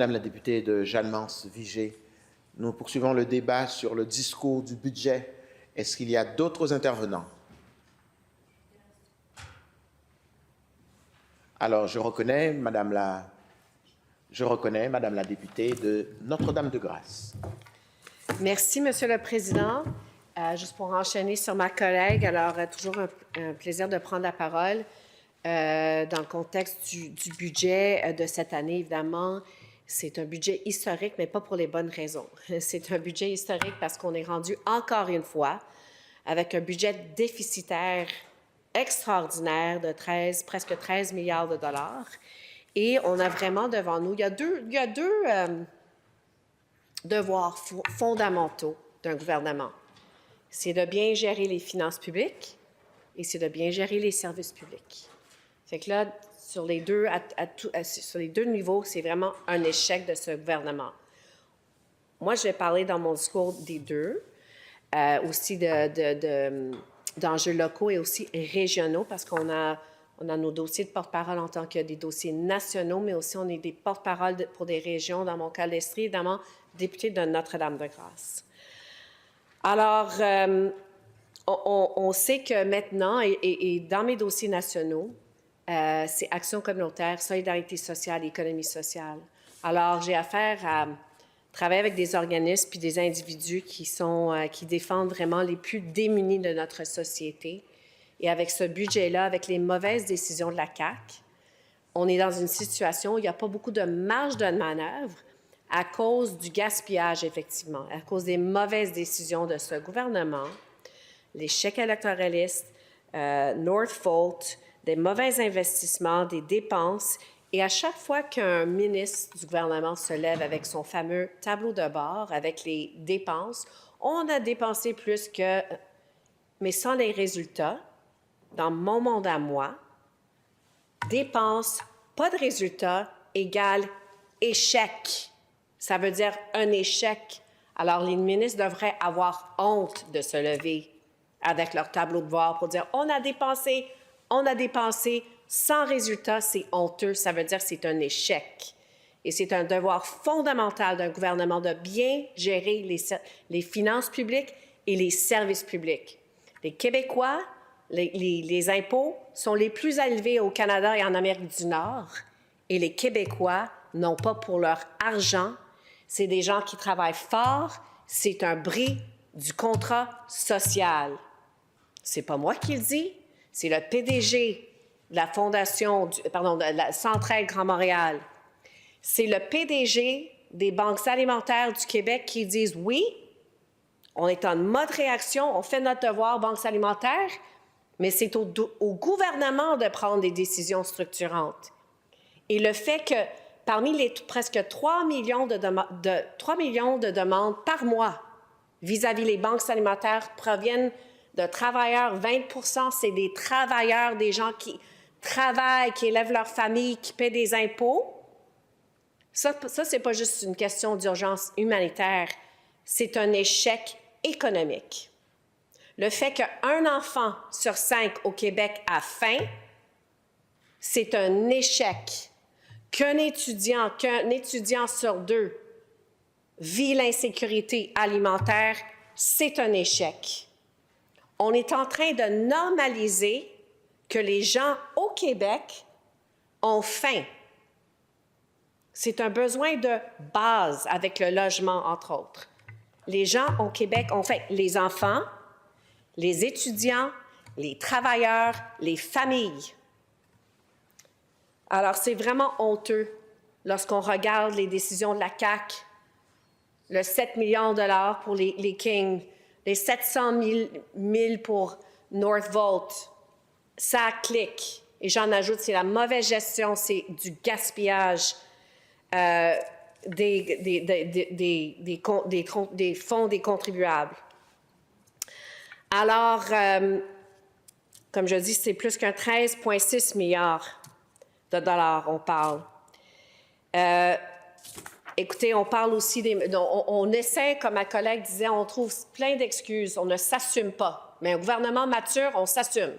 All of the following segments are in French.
Madame la députée de Jalmance-Vigée, nous poursuivons le débat sur le discours du budget. Est-ce qu'il y a d'autres intervenants? Alors, je reconnais Madame la députée de Notre-Dame-de-Grâce. Merci, Monsieur le Président. Juste pour enchaîner sur ma collègue, alors toujours un plaisir de prendre la parole dans le contexte du budget de cette année, évidemment. C'est un budget historique, mais pas pour les bonnes raisons. C'est un budget historique parce qu'on est rendu encore une fois avec un budget déficitaire extraordinaire de presque 13 milliards de dollars. Et on a vraiment devant nous, il y a deux devoirs fondamentaux d'un gouvernement. C'est de bien gérer les finances publiques et c'est de bien gérer les services publics. Fait que là, sur les deux niveaux, c'est vraiment un échec de ce gouvernement. Moi, je vais parler dans mon discours des deux, aussi d'enjeux locaux et aussi régionaux, parce qu'on a nos dossiers de porte-parole en tant que des dossiers nationaux, mais aussi on est des porte-parole pour des régions, dans mon cas l'Estrie, évidemment, député de Notre-Dame-de-Grâce. Alors, on sait que maintenant, et dans mes dossiers nationaux, c'est action communautaire, solidarité sociale, économie sociale. Alors, j'ai affaire à travailler avec des organismes puis des individus qui défendent vraiment les plus démunis de notre société. Et avec ce budget-là, avec les mauvaises décisions de la CAQ, on est dans une situation où il n'y a pas beaucoup de marge de manœuvre à cause du gaspillage, effectivement, à cause des mauvaises décisions de ce gouvernement, l'échec électoraliste, Northvolt, des mauvais investissements, des dépenses. Et à chaque fois qu'un ministre du gouvernement se lève avec son fameux tableau de bord, avec les dépenses, on a dépensé plus que... Mais sans les résultats, dans mon monde à moi, dépenses, pas de résultats, égale échec. Ça veut dire un échec. Alors, les ministres devraient avoir honte de se lever avec leur tableau de bord pour dire « on a dépensé, sans résultat, c'est honteux. » Ça veut dire que c'est un échec. Et c'est un devoir fondamental d'un gouvernement de bien gérer les finances publiques et les services publics. Les Québécois, les impôts sont les plus élevés au Canada et en Amérique du Nord. Et les Québécois n'ont pas pour leur argent. C'est des gens qui travaillent fort. C'est un bris du contrat social. C'est pas moi qui le dis, c'est le PDG de la Fondation, de la Centraide Grand Montréal. C'est le PDG des banques alimentaires du Québec qui disent oui, on est en mode réaction, on fait notre devoir, banques alimentaires, mais c'est au gouvernement de prendre des décisions structurantes. Et le fait que parmi les presque 3 millions de demandes par mois vis-à-vis les banques alimentaires proviennent de travailleurs, 20 % c'est des travailleurs, des gens qui travaillent, qui élèvent leur famille, qui paient des impôts. Ça c'est pas juste une question d'urgence humanitaire, c'est un échec économique. Le fait qu'un enfant sur 5 au Québec a faim, c'est un échec. Qu'un étudiant sur 2 vit l'insécurité alimentaire, c'est un échec. On est en train de normaliser que les gens au Québec ont faim. C'est un besoin de base avec le logement, entre autres. Les gens au Québec ont faim. Les enfants, les étudiants, les travailleurs, les familles. Alors, c'est vraiment honteux lorsqu'on regarde les décisions de la CAQ, le 7 millions de dollars pour les Kings, les 700 000 pour Northvolt. Ça clique. Et j'en ajoute, c'est la mauvaise gestion, c'est du gaspillage des fonds des contribuables. Alors, comme je dis, c'est plus qu'un 13,6 milliards de dollars, on parle. Écoutez, on parle aussi on essaie, comme ma collègue disait, on trouve plein d'excuses, on ne s'assume pas. Mais un gouvernement mature, on s'assume.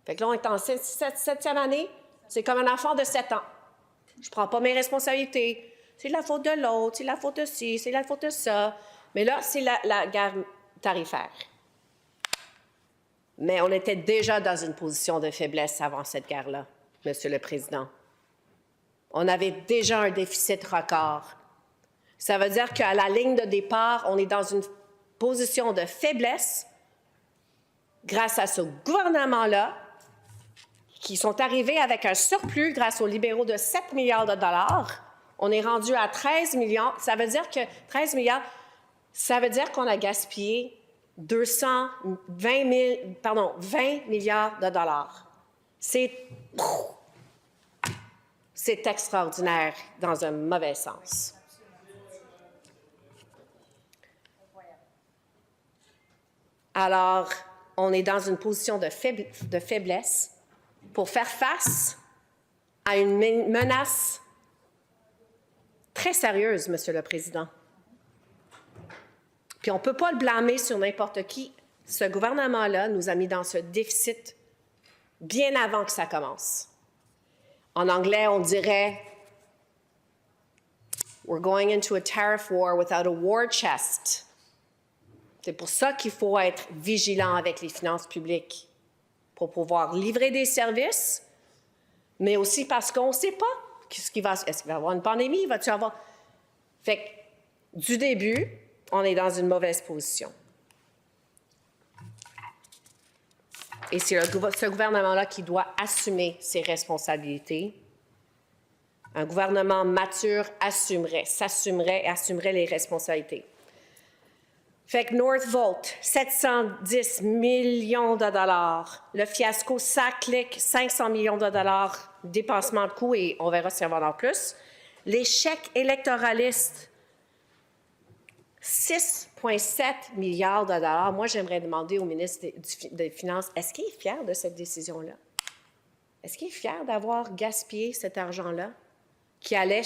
Fait que là, on est en 7e année, c'est comme un enfant de 7 ans. Je ne prends pas mes responsabilités, c'est la faute de l'autre, c'est la faute de ci, c'est la faute de ça. Mais là, c'est la guerre tarifaire. Mais on était déjà dans une position de faiblesse avant cette guerre-là, Monsieur le Président. On avait déjà un déficit record. Ça veut dire qu'à la ligne de départ, on est dans une position de faiblesse grâce à ce gouvernement-là, qui sont arrivés avec un surplus grâce aux libéraux de 7 milliards de dollars. On est rendu à 13 millions. Ça veut dire que 13 milliards, ça veut dire qu'on a gaspillé 20 milliards de dollars. C'est extraordinaire dans un mauvais sens. Alors, on est dans une position de faiblesse pour faire face à une menace très sérieuse, Monsieur le Président. Puis on ne peut pas le blâmer sur n'importe qui. Ce gouvernement-là nous a mis dans ce déficit bien avant que ça commence. En anglais, on dirait « We're going into a tariff war without a war chest ». C'est pour ça qu'il faut être vigilant avec les finances publiques, pour pouvoir livrer des services, mais aussi parce qu'on ne sait pas est-ce qu'il va y avoir une pandémie, va-t-il avoir... Fait que, du début, on est dans une mauvaise position. Et c'est ce gouvernement-là qui doit assumer ses responsabilités. Un gouvernement mature s'assumerait et assumerait les responsabilités. Fait que Northvolt, 710 millions de dollars. Le fiasco SACLIC, 500 millions de dollars, dépassement de coûts, et on verra s'il y en a plus. Les chèques électoralistes, 6,7 milliards de dollars. Moi, j'aimerais demander au ministre des Finances, est-ce qu'il est fier de cette décision-là? Est-ce qu'il est fier d'avoir gaspillé cet argent-là qui allait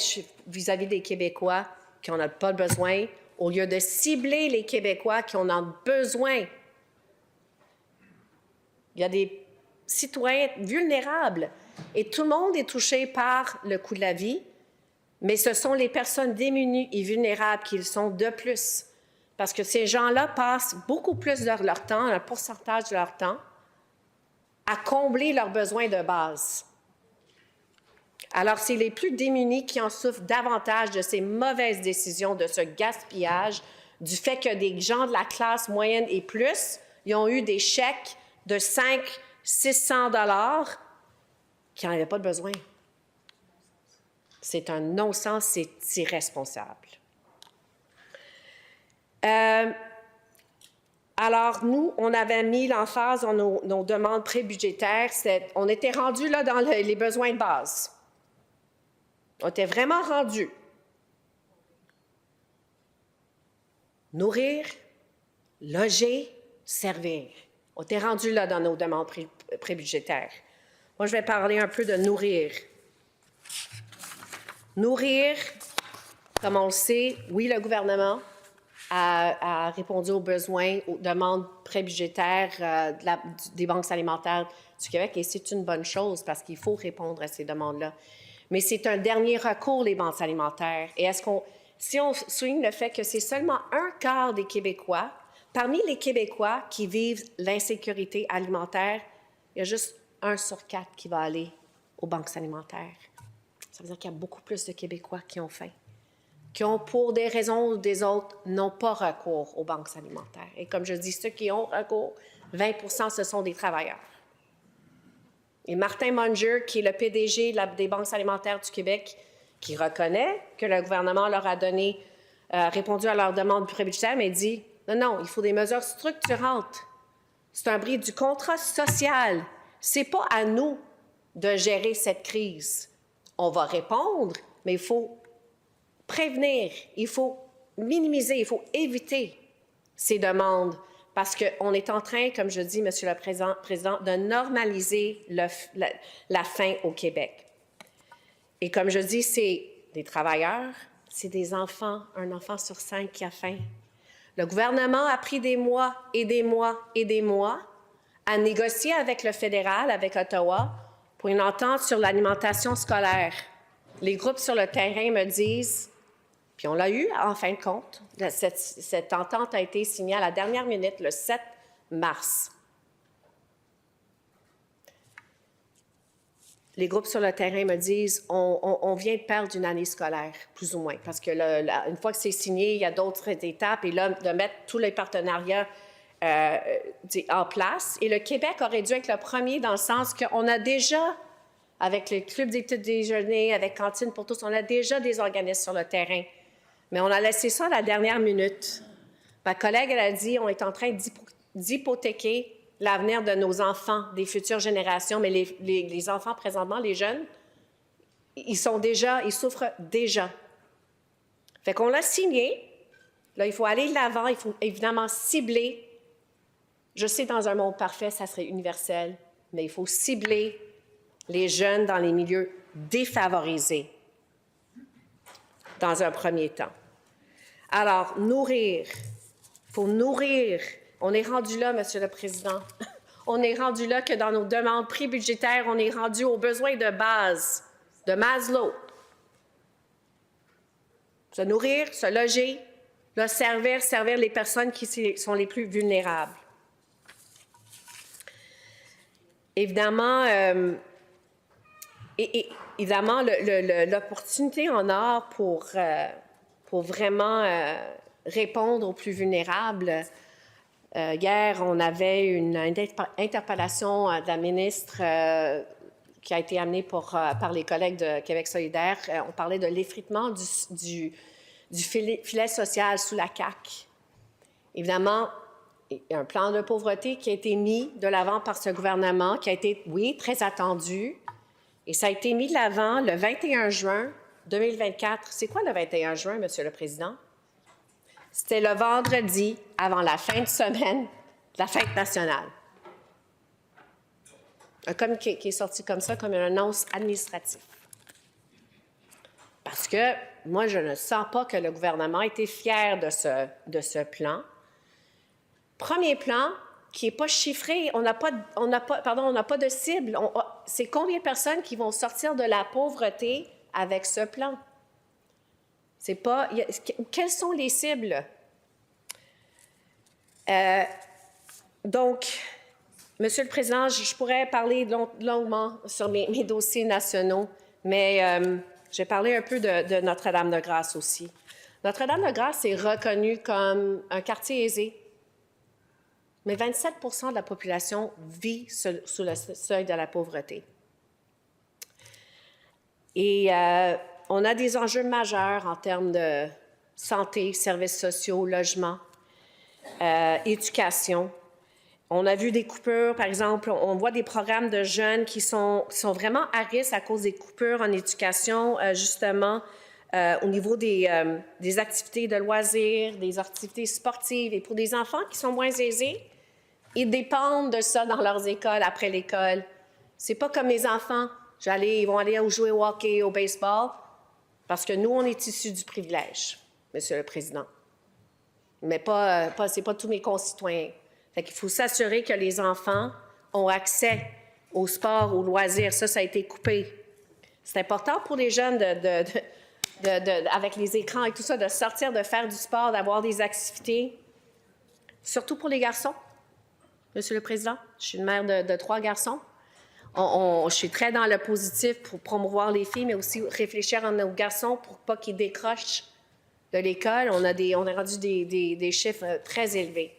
vis-à-vis des Québécois qui n'en ont pas besoin, au lieu de cibler les Québécois qui en ont besoin? Il y a des citoyens vulnérables et tout le monde est touché par le coût de la vie, mais ce sont les personnes démunies et vulnérables qui le sont de plus, parce que ces gens-là passent beaucoup plus de leur temps, un pourcentage de leur temps, à combler leurs besoins de base. Alors, c'est les plus démunis qui en souffrent davantage de ces mauvaises décisions, de ce gaspillage, du fait que des gens de la classe moyenne et plus, ils ont eu des chèques de 500-600 $ qui n'en avaient pas de besoin. C'est un non-sens, c'est irresponsable. Alors, nous, on avait mis l'emphase dans nos demandes prébudgétaires. On était rendus là dans les besoins de base. On était vraiment rendus. Nourrir, loger, servir. On était rendus là dans nos demandes prébudgétaires. Moi, je vais parler un peu de nourrir. Nourrir, comme on le sait, oui, le gouvernement a répondu aux besoins, aux demandes prébudgétaires des banques alimentaires du Québec, et c'est une bonne chose parce qu'il faut répondre à ces demandes-là. Mais c'est un dernier recours, les banques alimentaires. Et si on souligne le fait que c'est seulement un quart des Québécois, parmi les Québécois qui vivent l'insécurité alimentaire, il y a juste 1 sur 4 qui va aller aux banques alimentaires. Ça veut dire qu'il y a beaucoup plus de Québécois qui ont faim, qui ont, pour des raisons ou des autres, n'ont pas recours aux banques alimentaires. Et comme je dis, ceux qui ont recours, 20 % ce sont des travailleurs. Et Martin Munger, qui est le PDG des banques alimentaires du Québec, qui reconnaît que le gouvernement leur a répondu à leurs demandes prébudgétaires, mais dit « Non, il faut des mesures structurantes. C'est un bris du contrat social. C'est pas à nous de gérer cette crise. On va répondre, mais il faut prévenir, il faut minimiser, il faut éviter ces demandes parce qu'on est en train, comme je dis, Monsieur le Président, de normaliser la faim au Québec. Et comme je dis, c'est des travailleurs, c'est des enfants, un enfant sur 5 qui a faim. Le gouvernement a pris des mois et des mois et des mois à négocier avec le fédéral, avec Ottawa, pour une entente sur l'alimentation scolaire. Les groupes sur le terrain me disent Puis on l'a eu en fin de compte. Cette entente a été signée à la dernière minute, le 7 mars. Les groupes sur le terrain me disent on vient de perdre une année scolaire, plus ou moins, parce que une fois que c'est signé, il y a d'autres étapes, et là, de mettre tous les partenariats en place. Et le Québec aurait dû être le premier dans le sens qu'on a déjà, avec le club d'études déjeuner, avec Cantine pour tous, on a déjà des organismes sur le terrain. Mais on a laissé ça à la dernière minute. Ma collègue, elle a dit on est en train d'hypothéquer l'avenir de nos enfants, des futures générations, mais les enfants présentement, les jeunes, ils souffrent déjà. Fait qu'on l'a signé. Là, il faut aller de l'avant, il faut évidemment cibler. Je sais, dans un monde parfait, ça serait universel, mais il faut cibler les jeunes dans les milieux défavorisés dans un premier temps. Alors, nourrir. Il faut nourrir. On est rendu là, Monsieur le Président. On est rendu là que dans nos demandes prébudgétaires, on est rendu aux besoins de base, de Maslow. Se nourrir, se loger, là, servir les personnes qui sont les plus vulnérables. Évidemment, évidemment, l'opportunité en or pour vraiment répondre aux plus vulnérables. Hier, on avait une interpellation de la ministre qui a été amenée par les collègues de Québec solidaire. On parlait de l'effritement du filet social sous la CAQ. Évidemment, il y a un plan de pauvreté qui a été mis de l'avant par ce gouvernement, qui a été, oui, très attendu. Et ça a été mis de l'avant le 21 juin 2024. C'est quoi le 21 juin, Monsieur le Président? C'était le vendredi avant la fin de semaine de la fête nationale. Un communiqué qui est sorti comme ça, comme une annonce administrative. Parce que moi, je ne sens pas que le gouvernement était fier de ce plan. Premier plan qui n'est pas chiffré, on n'a pas de cible. C'est combien de personnes qui vont sortir de la pauvreté avec ce plan? C'est pas... Quelles sont les cibles? Donc, Monsieur le Président, je pourrais parler longuement sur mes dossiers nationaux, mais j'ai parlé un peu de Notre-Dame-de-Grâce aussi. Notre-Dame-de-Grâce est reconnue comme un quartier aisé, mais 27 % de la population vit sous le seuil de la pauvreté. Et on a des enjeux majeurs en termes de santé, services sociaux, logement, éducation. On a vu des coupures, par exemple, on voit des programmes de jeunes qui sont vraiment à risque à cause des coupures en éducation, justement, au niveau des activités de loisirs, des activités sportives. Et pour des enfants qui sont moins aisés, ils dépendent de ça dans leurs écoles, après l'école. C'est pas comme mes enfants. Ils vont aller jouer au hockey, au baseball, parce que nous, on est issus du privilège, Monsieur le Président. Mais c'est pas tous mes concitoyens. Fait qu'il faut s'assurer que les enfants ont accès au sport, aux loisirs. Ça a été coupé. C'est important pour les jeunes, avec les écrans et tout ça, de sortir, de faire du sport, d'avoir des activités. Surtout pour les garçons, Monsieur le Président. Je suis une mère de 3 garçons. Je suis très dans le positif pour promouvoir les filles, mais aussi réfléchir à nos garçons pour pas qu'ils décrochent de l'école. On a rendu des chiffres très élevés.